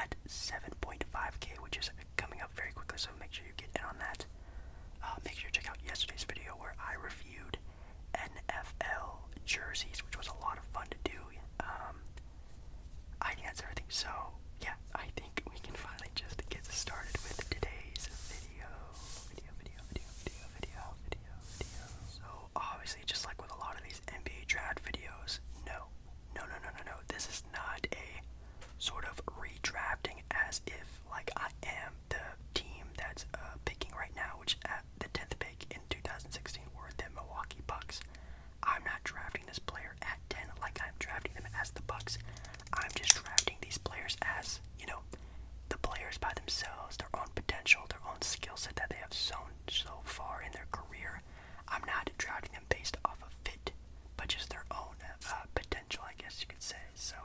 at 7.5K, which is coming up very quickly, so make sure you get in on that. Make sure you check out yesterday's video where I reviewed NFL jerseys, which was a lot of fun to do. I think that's everything. So, yeah, I think we can finally just get started with today's video. So, obviously, just like with a lot of these NBA draft videos, no. This is not a sort of redrafting as if, like, I am the team that's picking right now, which at the 10th pick in 2016 were the Milwaukee Bucks. I'm not drafting this player at 10 like I'm drafting them as the Bucks. I'm just drafting these players as, the players by themselves, their own potential, their own skill set that they have shown so far in their career. I'm not drafting them based off of fit, but just their own potential, I guess you could say. So,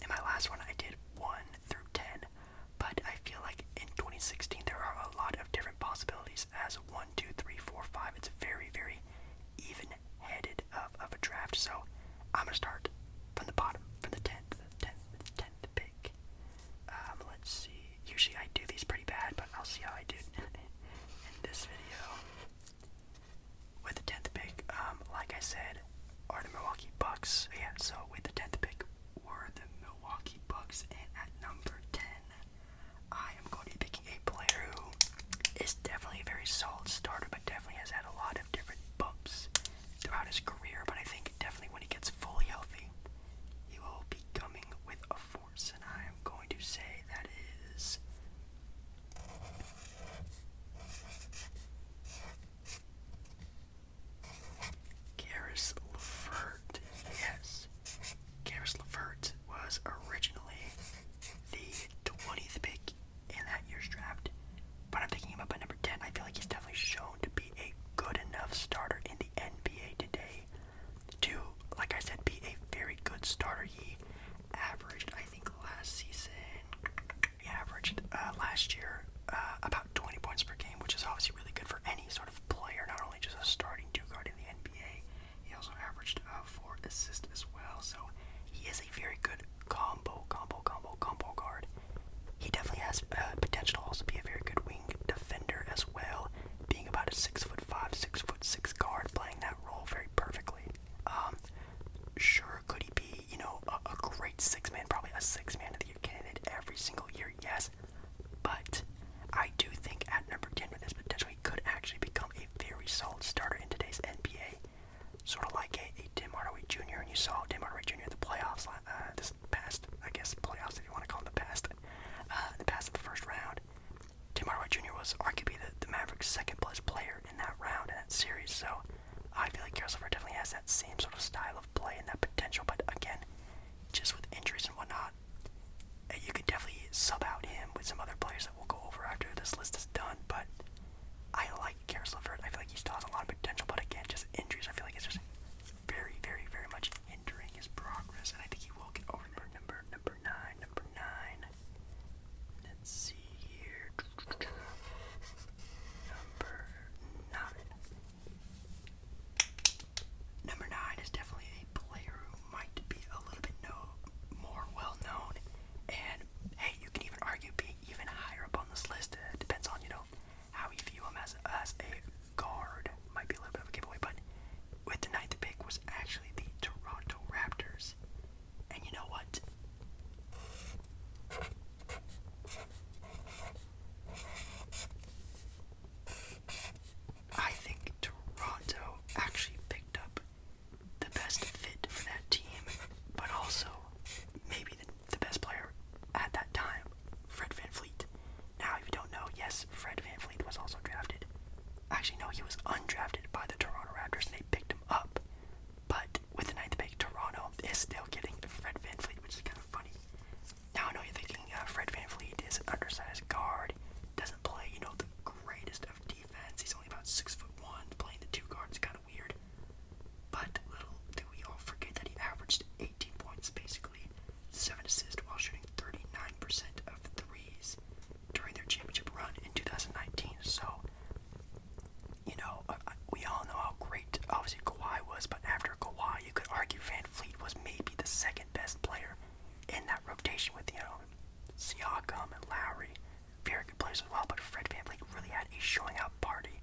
in my last one, I did 1 through 10, but I feel like in 2016 there are a lot of different possibilities as 1, 2, 3, 4, 5. It's very, very even-headed of a draft. So, I'm gonna start from the bottom, from the 10th pick. Let's see. Usually I do these pretty bad, but I'll see how I do in this video. With the 10th pick, like I said, are the Milwaukee Bucks. Yeah, so with the 10th pick were the Milwaukee Bucks, and at number 10, I am going to be picking a player who is definitely a very solid starter, but definitely has had a lot of different bumps throughout his career. But I think definitely when he gets fully healthy, he will be coming with a force, and I am going to say that is Karis LeVert. Yes, Karis LeVert was originally the 20th pick in that year's draft, but I'm picking him up at number 10. I feel like he's definitely shown to be a good enough starter in the NBA today to, like I said, be a very good starter. He averaged, I think last year about 20 points per game, which is obviously really good for any sort of player, not only just a starting two guard in the NBA. He also averaged 4 assists as well, so he is a very good combo guard. He definitely has potential to also be a very good wing defender as well, being about a 6'5", 6'6" guard, playing that role very perfectly. Sure, could he be, a great six-man, probably a six-man of the year candidate every single year? Yes, but I do think at number 10 with his potential, he could actually become a very solid starter in today's NBA, sort of like a Tim Hardaway Jr., and you saw Tim Hardaway Jr. in the playoffs this past, I guess, playoffs if you want to call them the past of the first round. Tim Hardaway Jr. was arguably the Mavericks' second best player in that round, in that series, so I feel like Karis LeVert definitely has that same sort of style of play and that potential, but again, just with injuries and whatnot, you could definitely sub out him with some other players that we'll go over after this list is done, but I like Karis LeVert. I feel like he still has a lot of potential, but again, just injuries, I feel like it's just very, very, very much hindering his progress, and I think he will get over number 9. Let's see here. Number 9 is definitely a player who might be a little bit more well known, and hey, you can even argue being even higher up on this list. It depends on how you view him as a guard. Might be a little bit of a giveaway, but with the 9th pick was actually the Toronto Raptors, and you know what? I think Toronto actually picked up the best fit for that team, but also maybe the best player at that time, Fred VanVleet. Now, if you don't know, yes, Fred VanVleet was also drafted. Actually, no, he was undrafted by the Toronto Raptors, and they picked him up. But with the 9th pick, Toronto is still getting Fred VanVleet, which is kind of funny. Now, I know you're thinking Fred VanVleet is an undersized guard, doesn't play, the greatest of defense. He's only about 6'1", playing the two guards, kind of weird. But little do we all forget that he averaged 18 points, basically 7 assists, while shooting 39% of threes during their championship run in 2019. So, we all know how great, obviously, Kawhi was, but after Kawhi, you could argue VanVleet was maybe the second best player in that rotation with, Siakam and Lowry, very good players as well, but Fred VanVleet really had a showing out party,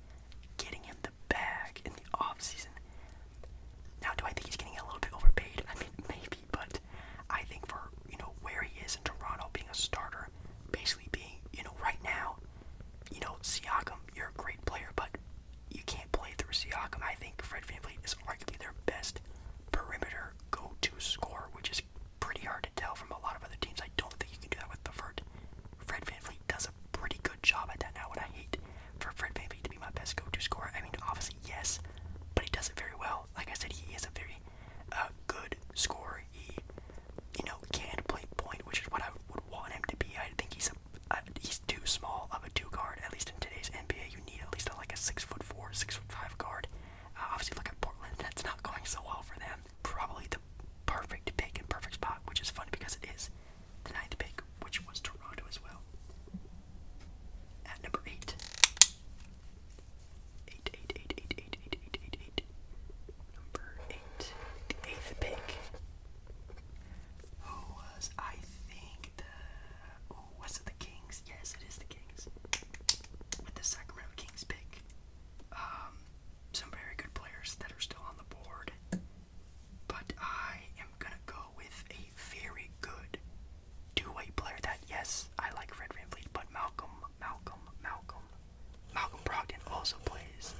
getting him the bag in the offseason. Now, do I think he's getting a little bit overpaid? I mean, maybe, but I think for, where he is in Toronto, being a starter, basically being, right now, Siakam, you're a great player, but you can't play through Siakam. I think Fred VanVleet is arguably their best perimeter go-to scorer, which is pretty hard to tell from a lot of other teams. I don't think you can do that with the Vert. Fred VanVleet does a pretty good job at that now. What I hate for Fred VanVleet to be my best go-to scorer, I mean, obviously, yes, but he does it very well. Like I said, he is a very good scorer. He, can play point, which is what I would want him to be. I think he's too small of a two guard. At least in today's NBA, you need at least like a 6'4", 6'5" guard. Obviously, look at Portland. That's not going so well for them. Probably the perfect pick and perfect spot, which is funny because it is the 9th pick, which was Toronto as well. At number 8. 8. Number 8. The 8th pick. Who was, I think, was it the Kings? Yes, it is the Kings. With the Sacramento Kings pick. Some very good players that are still on the board. But I am going to go with a very good two-way player that, yes, I like Fred VanVleet, but Malcolm Brogdon also plays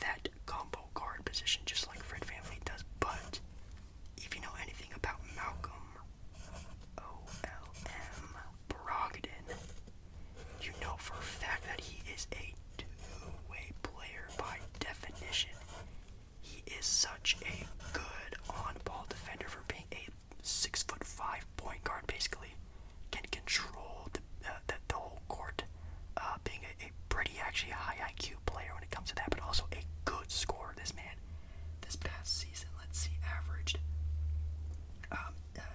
that combo guard position just like Fred VanVleet does. But if you know anything about Malcolm O-L-M Brogdon, you know for a fact that he is a two-way player by definition. He is such a good on-ball defender for being a 6'5" point guard, basically. Can control the whole court, being a pretty actually high IQ player when it comes to that, but also a good scorer. This man, this past season, let's see, averaged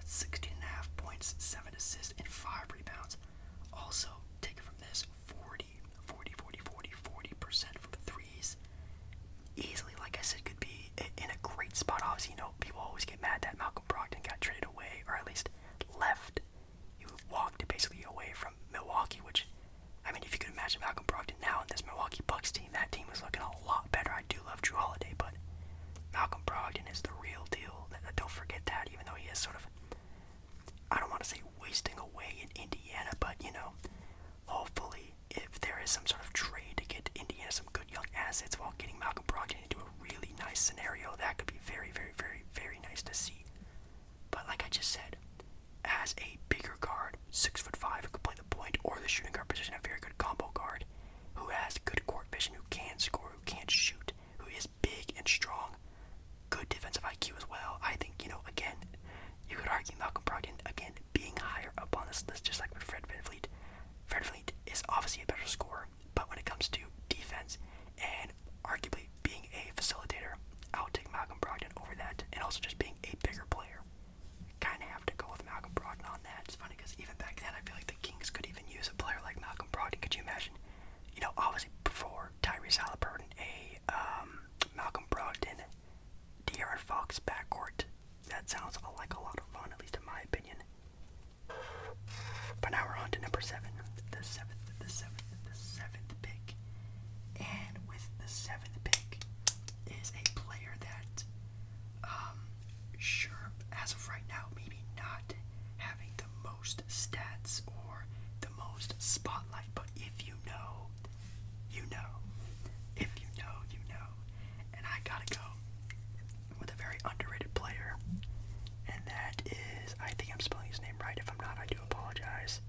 16.5 points, 7 assists, and 5 rebounds. Also, take it from this, 40% from threes. Easily, like I said, could be in a great spot. Obviously, people always get mad that Malcolm Brogdon got traded away, or at least left. He walked basically away from Milwaukee, which, I mean, if you could imagine Malcolm Brogdon now in this Milwaukee Bucks team, that team was looking a lot better. I do love Drew Holiday, but Malcolm Brogdon is the real deal. Don't forget that, even though he is sort of, I don't want to say wasting away in Indiana, but, hopefully if there is some sort of trade to get Indiana some good young assets while getting Malcolm Brogdon into a really nice scenario, that could be very, very, very, very nice to see. But like I just said, as a bigger guard, 6'5", who could play the point or the shooting guard position, a very good combo guard, who has good court vision, who can score, who can shoot, who is big and strong, good defensive IQ as well. I think, again, you could argue Malcolm Brogdon, again, being higher up on this list, just like with Fred VanVleet. Fred VanVleet is obviously a better scorer, but when it comes to defense and arguably being a facilitator, I'll take Malcolm Brogdon over that, and also just being a bigger player. Kind of have to go with Malcolm Brogdon on that. It's funny because even back then, I feel like the Kings could even use a player like Malcolm Brogdon. Could you imagine? Obviously before Tyrese Halliburton, Malcolm Brogdon, De'Aaron Fox backcourt. That sounds like a lot of fun, at least in my opinion. But now we're on to number 7, the seventh pick. And with the 7th pick is a player that, sure, as of right now, maybe not having the most stats or the most spotlight, but if you know, you know. If you know, you know. And I gotta go with a very underrated player, and that is, I think I'm spelling his name right. If I'm not, I do apologize.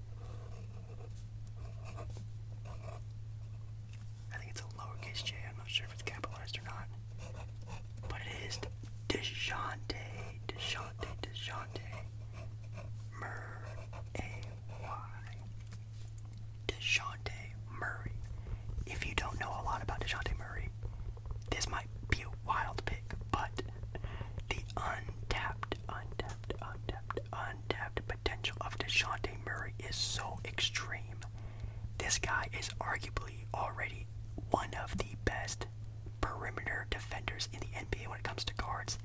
I think it's a lowercase j. I'm not sure if it's capitalized or not. But it is DeJounte Murray. If you don't know a lot about DeJounte Murray, this might be a wild pick, but the untapped potential of DeJounte Murray is so extreme. This guy is arguably already one of the best perimeter defenders in the NBA when it comes to guards.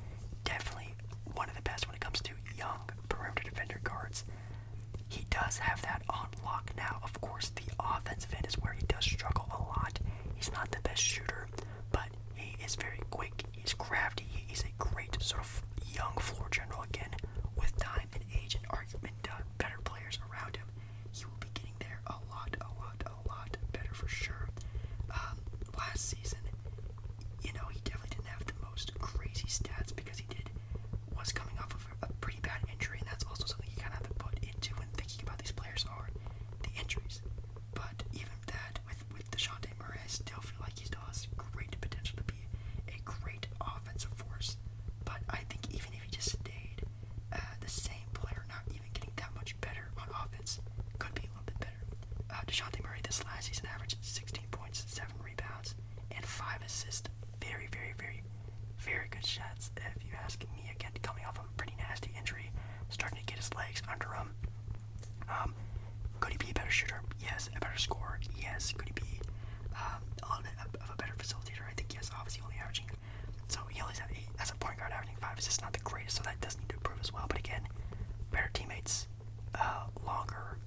Definitely one of the best when it comes to young perimeter defender guards. He does have that on lock now. Of course, the offensive end is where he does struggle a lot. He's not the best shooter, but he is very quick. He's crafty. He's a great sort of young floor general. Again, with time and age and argument, better players around him, he will be getting there a lot better for sure. Last season, you know, he definitely didn't have the most crazy stats because was coming off of a pretty bad injury, and that's also something you kind of have to put into when thinking about these players are the injuries. But even that, with Dejounte Murray, I still feel like he still has great potential to be a great offensive force. But I think even if he just stayed the same player, not even getting that much better on offense, could be a little bit better. Dejounte Murray this last season averaged 16 points, 7 rebounds, and 5 assists. Very good shots, if you ask me. Again, coming off of a pretty nasty injury, starting to get his legs under him. Could he be a better shooter? Yes. A better scorer? Yes. Could he be a little bit of a better facilitator? I think yes. Obviously, only averaging. So he only as a point guard averaging 5 assists, not the greatest. So that does need to improve as well. But again, better teammates, longer,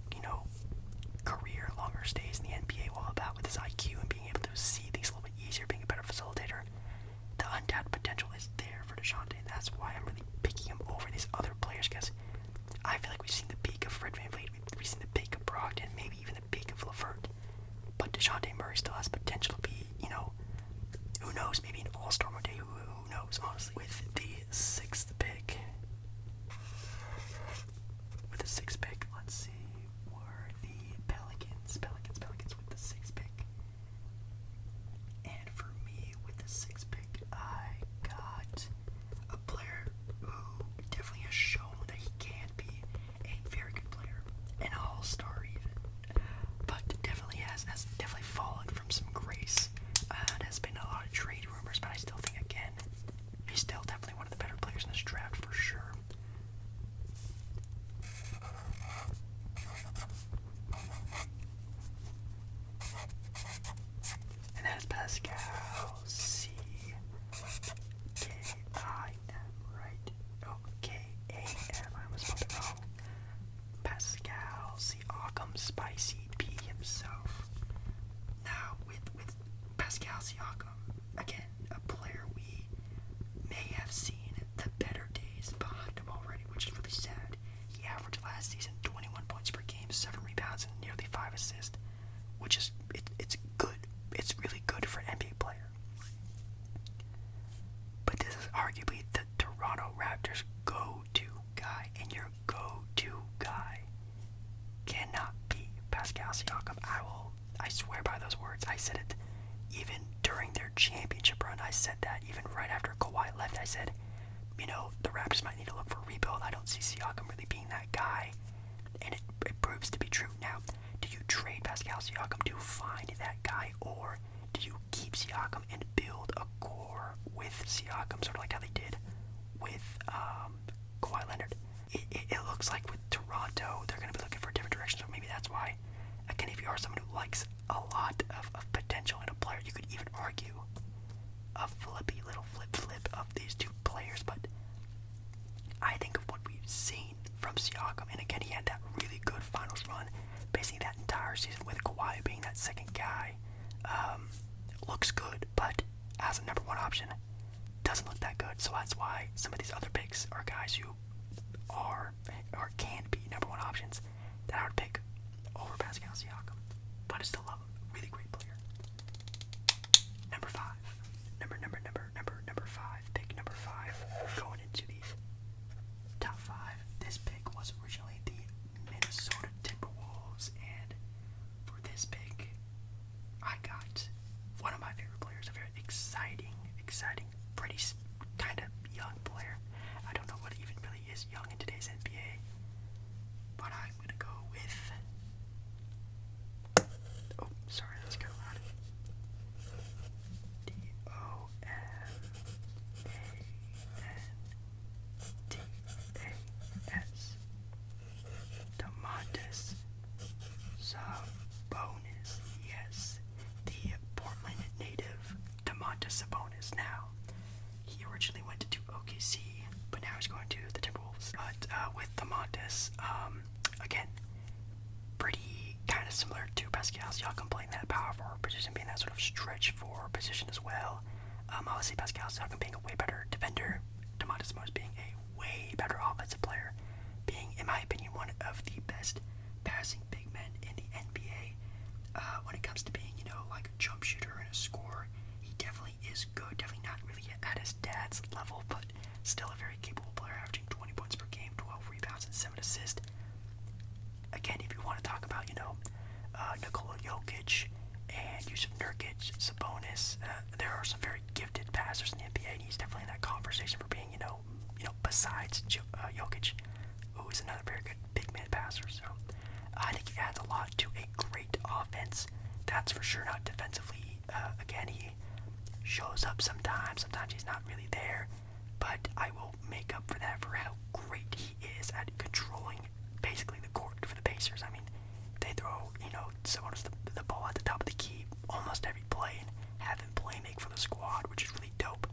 career, longer stays in the NBA, while about with his IQ and being able to see things a little bit easier, being a better facilitator. The untapped potential is there for Dejounte, and that's why I'm really picking him over these other players, because I feel like we've seen the peak of Fred VanVleet, we've seen the peak of Brogdon, maybe even the peak of LeVert, but Dejounte Murray still has potential to be, who knows, maybe an all-star one day, who knows, honestly. With the sixth pick, let's see, were the Pelicans with the sixth pick. And for me, with the sixth pick, I got a player who definitely has shown that he can be a very good player, an all-star even, but definitely has definitely fallen from some grace. There's been a lot of trade rumors, but I still think, again, he's still definitely one of the better players in this draft for sure. And that is Pascal Siakam, right? Oh, K-A-M, I almost spelled it wrong. Pascal Siakam, Spicy P himself. Now, with Pascal Siakam, again, a player we may have seen the better days behind him already, which is really sad. He averaged last season 21 points per game, 7 rebounds, and nearly 5 assists, which is, it's good. It's really good for an NBA player. But this is arguably the Toronto Raptors' go-to guy, and your go-to guy cannot be Pascal Siakam. I swear by those words. I said it even during their championship run. I said that even right after Kawhi left. I said, the Raptors might need to look for a rebuild. I don't see Siakam really being that guy, and it proves to be true. Now, do you trade Pascal Siakam to find that guy, or do you keep Siakam and build a core with Siakam, sort of like how they did with Kawhi Leonard? It looks like with Toronto, they're going to be looking for a different direction, so maybe that's why. Again, if you are someone who likes a lot of potential in a player, you could even argue a flippy little flip of these two players, but I think of what we've seen from Siakam, and again, he had that really good finals run, basically that entire season with Kawhi being that second guy. Looks good, but as a number one option, doesn't look that good, so that's why some of these other picks are guys who are or can be number one options that I would pick over Pascal Siakam, but I still love him. Really great player. Number 5. Number 5. Pick number 5. Going into the top 5. This pick was originally the Minnesota Timberwolves, and for this pick, I got one of my favorite players, a very exciting, pretty kind of young player. I don't know what even really is young in today's NBA, but I'm going to go with... Oh, sorry, that was kind of loud. Domantas. Domantas Sabonis. Yes, the Portland native Domantas Sabonis. Now, he originally went to OKC, but now he's going to the Timberwolves. But with Domantas, again, similar to Pascal Siakam playing that power forward position, being that sort of stretch forward position as well. Obviously, Pascal Siakam being a way better defender, Domantas Sabonis being a way better offensive player, being, in my opinion, one of the best passing big men in the NBA. When it comes to being, like a jump shooter and a scorer, he definitely is good. Definitely not really at his dad's level, but still a very capable player, averaging 20 points per game, 12 rebounds, and 7 assists. Again, if you want to talk about, Nikola Jokic and Yusuf Nurkic, Sabonis, there are some very gifted passers in the NBA, and he's definitely in that conversation for being, besides Jokic, who is another very good big man passer. So I think he adds a lot to a great offense. That's for sure. Not defensively. Again, he shows up sometimes. Sometimes he's not really there. But I will make up for that for how great he is at controlling basically the court for the Pacers. I mean, they throw, Sabonis the ball at the top of the key almost every play and have him play make for the squad, which is really dope.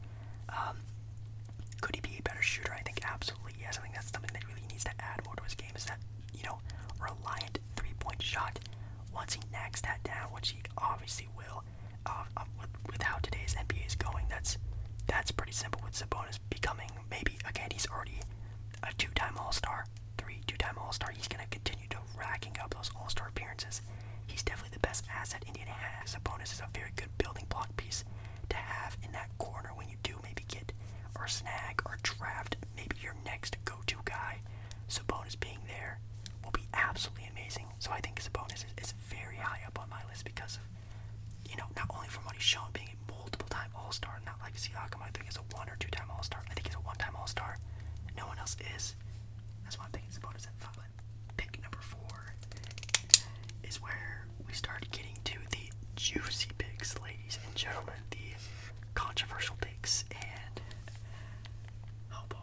Could he be a better shooter? I think absolutely yes. I think that's something that really needs to add more to his game, is that, reliant three-point shot. Once he knacks that down, which he obviously will, with how today's NBA is going, that's pretty simple with Sabonis becoming, maybe, again, he's already a two-time All-Star, two-time All-Star. He's going to continue to racking up those All-Star appearances. He's definitely the best asset Indiana has. Sabonis is a very good building block piece to have in that corner when you do maybe get or snag or draft maybe your next go-to guy. Sabonis being there will be absolutely amazing. So I think Sabonis is very high up on my list because of, not only from what he's shown being a multiple-time All-Star, not like Siakam, I think he's a one- or two-time All-Star. I think he's a one-time All-Star. No one else is. That's why I'm picking Sabonis at 5. Pick number 4 is where we start getting to the juicy picks, ladies and gentlemen, the controversial picks. And oh boy,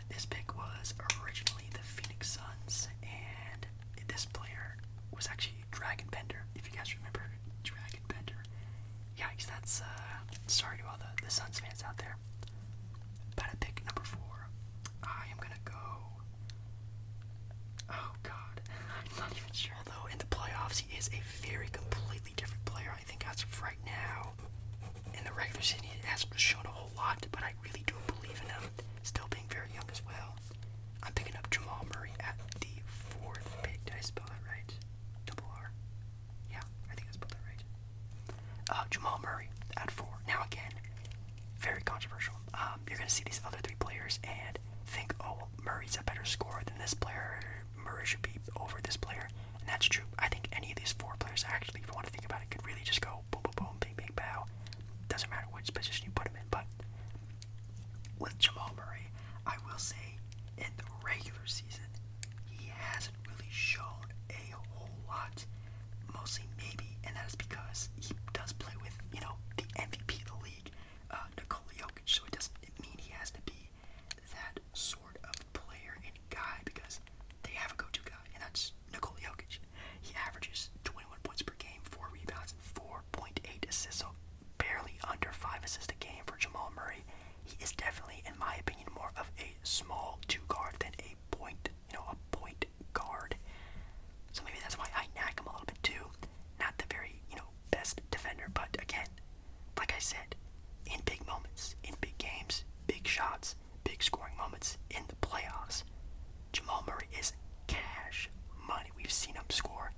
this pick was originally the Phoenix Suns, and this player was actually Dragon Bender, if you guys remember Dragon Bender. Yikes, that's sorry to all the Suns fans out there. But at pick number 4, I am gonna go, oh god, I'm not even sure, although in the playoffs he is a very completely different player. I think as of right now, in the regular season he hasn't shown a whole lot, but I really do believe in him, still being very young as well. I'm picking up Jamal Murray at the 4th pick. Did I spell that right? Double R. Yeah, I think I spelled that right. Jamal Murray at 4. Now again, very controversial. You're going to see these other 3 players and think, oh, well, Murray's a better scorer than this player. Murray should be over this player. And that's true. I think any of these 4 players actually, if you want to think about it, could really just go boom, boom, boom, bing, bing, bow. Doesn't matter which position you put him in. But with Jamal Murray, I will say in the regular season, he hasn't really shown a whole lot. Mostly maybe, and that is because he does play with, the MVP of the league, Nikola Jokic, so it doesn't mean he has to be that sort of player and guy, because they have a go-to guy, and that's Nikola Jokic. He averages 21 points per game, 4 rebounds, and 4.8 assists, so barely under 5 assists a game for Jamal Murray. He is definitely, in my opinion, more of a small 2 guard than a point, a point guard. So maybe that's why I knack him a little bit too. Not the very, best defender, but again, like I said, in big moments, in big games, big shots, big scoring moments, in the playoffs, Jamal Murray is cash money. We've seen him score,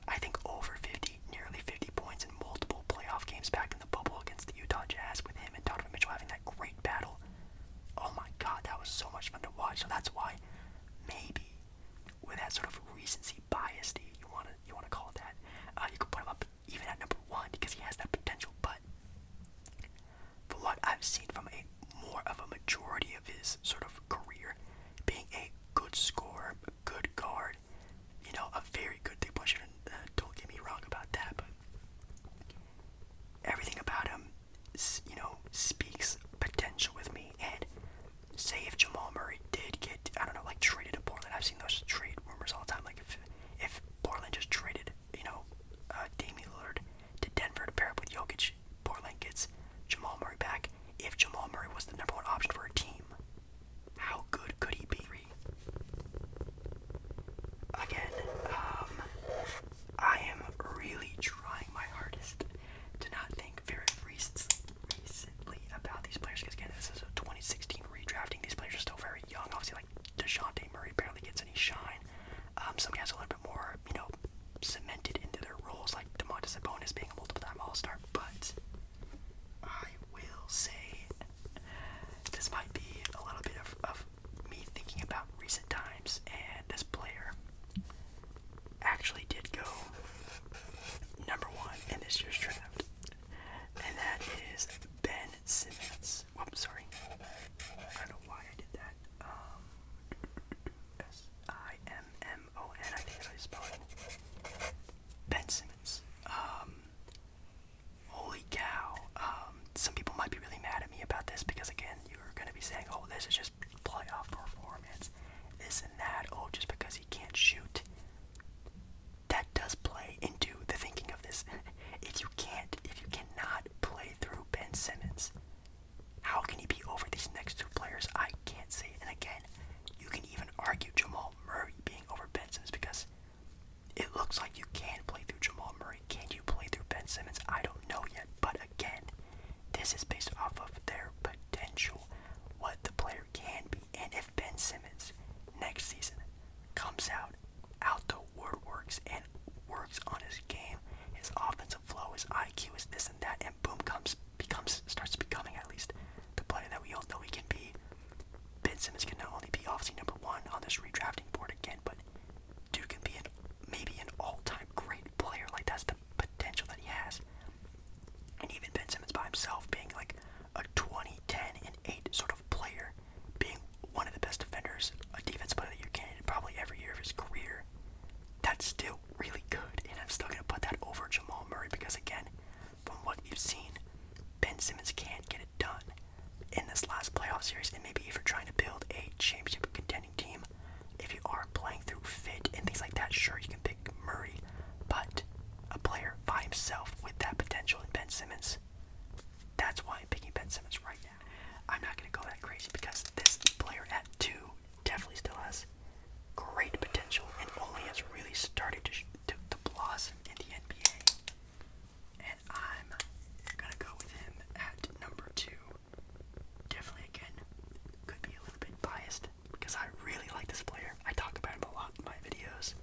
I think, over 50, nearly 50 points in multiple playoff games back in the bubble against the Utah Jazz, with him and Donovan Mitchell having that great battle. Oh my god, that was so much fun to works on his game, his offensive flow, his IQ, his this and that, and boom, starts becoming at least the player that we all know he can be. Ben Simmons can not only be obviously number one on this redrafting board again, but dude can be maybe an all-time great player. Like, that's the potential that he has. And even Ben Simmons by himself being like a 20, 10, and 8 sort of player, being one of the best defenders, a defense player of the year candidate probably every year of his career, that's still really good. And I'm still going to put that over Jamal Murray because, again, from what you've seen, Ben Simmons can't get it done in this last playoff series. And maybe if you're trying to build a championship contending team, if you are playing through fit and things like that, sure, you can pick Murray, but a player by himself with that potential in Ben Simmons, that's why I'm picking Ben Simmons right now. I'm not going to go that crazy because this player at 2 definitely still has great potential and only has really started to blossom in the NBA. And I'm going to go with him at number 2. Definitely, again, could be a little bit biased because I really like this player. I talk about him a lot in my videos.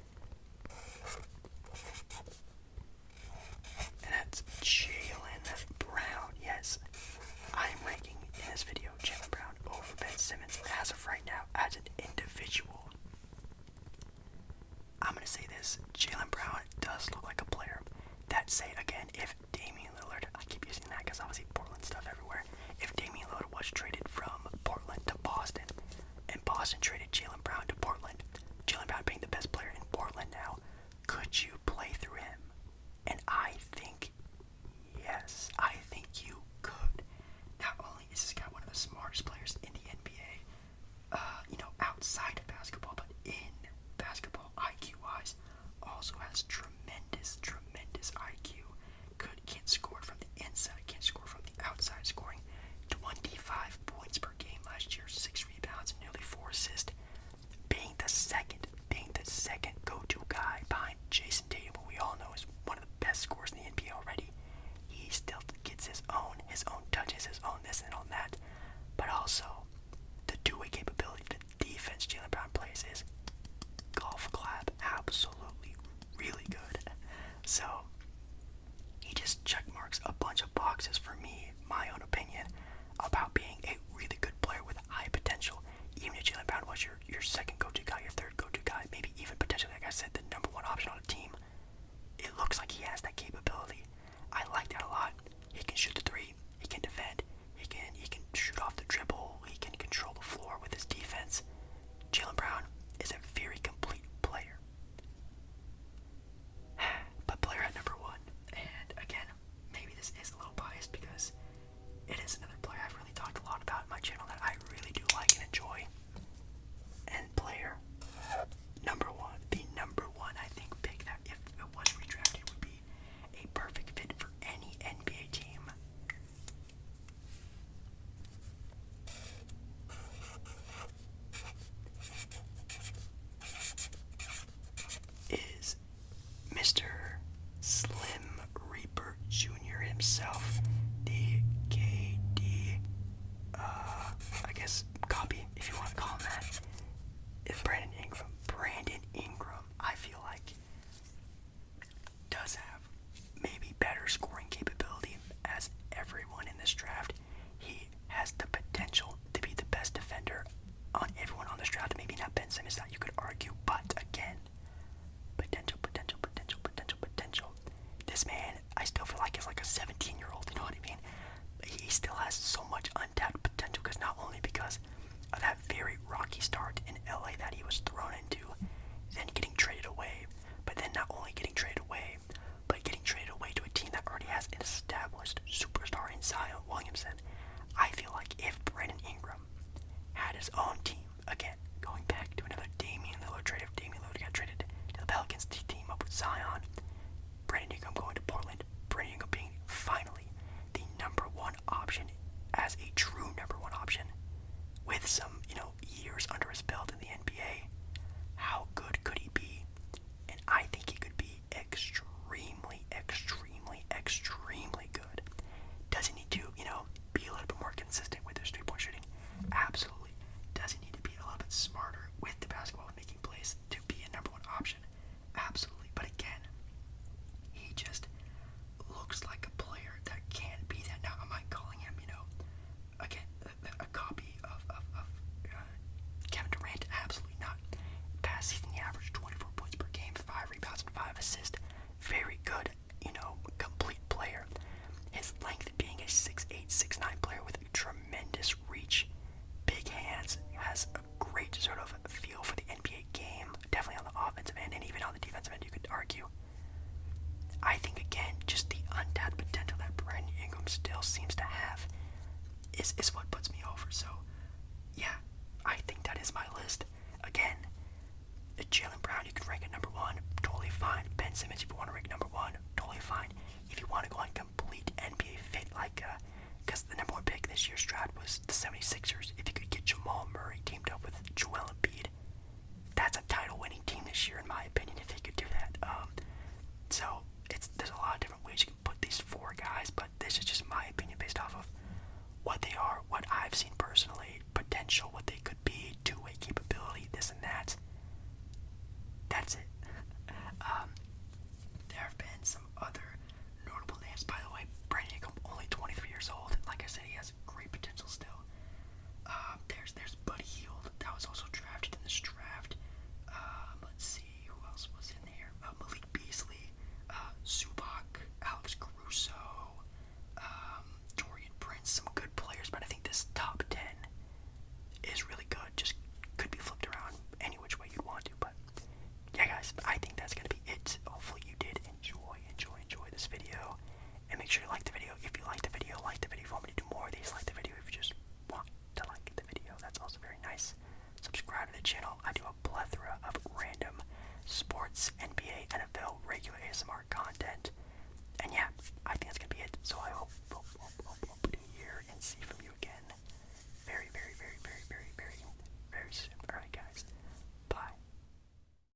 And that's Jaylen Brown. Yes, I'm ranking in this video Jaylen Brown over Ben Simmons as of right now as an individual. I'm going to say this, Jaylen Brown does look like a player that, say, again, if Damian Lillard, I keep using that because obviously Portland stuff everywhere, if Damian Lillard was traded from Portland to Boston, and Boston traded Jaylen Brown to Portland, Jaylen Brown being the best player in Portland now, could you play through him? And I think, yes, I think you could. Not only is this guy one of the smartest players in the NBA, outside of basketball, but in basketball, IQ-wise, also has tremendous IQ. Can't score from the inside, can't score from the outside, scoring 25 points per game last year, 6 rebounds, and nearly 4 assists. Being the second go-to guy behind Jason Tatum, who we all know is one of the best scorers in the NBA already. He still gets his own touches, his own this and on that. But also, the two-way capability, the defense Jaylen Brown plays is golf clap, absolutely really good. So, he just check marks a bunch of boxes for me, my own opinion, about being a really good player with high potential. Even if Jaylen Brown was your second go-to guy, your third go-to guy, maybe even potentially, like I said, the number 1 option on a team, it looks like he has that capability. I like that a lot. He can shoot the 3, he can defend, he can shoot off the dribble, he can control the floor with his defense. Jaylen Brown is a very complete player. But player at number 1, and again, maybe this is a little biased because it is another player I've really talked a lot about in my channel that I really do like and enjoy. And player number 1, the number 1 I think pick that if it was redrafted would be a perfect fit for any NBA team. Is Mr. Slim Reaper Jr. himself, the KD, I guess, copy, if you want to call him that, is Brandon Ingram. Brandon Ingram, I feel like, does have maybe better scoring capability as everyone in this draft. He has the potential to be the best defender on everyone on this draft. Maybe not Ben Simmons, that you could argue, but again, potential. This man, I still feel like he's like a 17-year-old, you know what I mean? He still has so much untapped potential because not only because of that very rocky start in LA that he was thrown into, then getting traded away, but then not only getting traded away, but getting traded away to a team that already has an established superstar in Zion Williamson. I feel like if Brandon Ingram had his own team, again, going back to another Damian Lillard trade, if Damian Lillard got traded to the Pelicans to team up with Zion, Brandon Ingram going to Portland, Brandon Ingram being finally the number 1 option as a true number 1 option with some, years under his belt in the NBA. How good could he be? And I think he could be extremely good. Does he need to, be a little bit more consistent with his 3-point shooting? Absolutely. Does he need to be a little bit smarter with the basketball, making plays to be a number 1 option? Absolutely. But assist. Very good, complete player. His length being a 6'8", 6'9" player with a tremendous reach, big hands, has a great sort of feel for the NBA game, definitely on the offensive end and even on the defensive end, you could argue. I think, again, just the untapped potential that Brandon Ingram still seems to have is what puts me over. So, yeah, I think that is my list. Again, Jaylen Brown, you can rank at number 1, totally fine. Ben Simmons, if you want to rank number 1, totally fine. If you want to go on complete NBA fit, because the number 1 pick this year's draft was the 76ers, if you could get Jamal Murray teamed up with Joel Embiid, that's a title-winning team this year, in my opinion, if they could do that. So, there's a lot of different ways you can put these 4 guys, but this is just my opinion based off of what they are, what I've seen personally, potential, what they could be, two-way capability, this and that. That's it. There have been some other notable names, by the way. Brandon Ingram, only 23 years old. Like I said, he has great potential still. There's Buddy Hield, that was also drafted in this draft. Let's see, who else was in here? Malik Beasley, Zubac, Alex Caruso, Dorian Prince, some good players, but I think this top 10 is really good. Just could be flipped around any which way you'd want to, but yeah, guys, I think that's gonna be it. Hopefully you did enjoy this video, and make sure you like the video if you like the video. Like the video if you want me to do more of these. Like the video if you just want to like the video. That's also very nice. Subscribe to the channel. I do a plethora of random sports, NBA, NFL, regular ASMR content.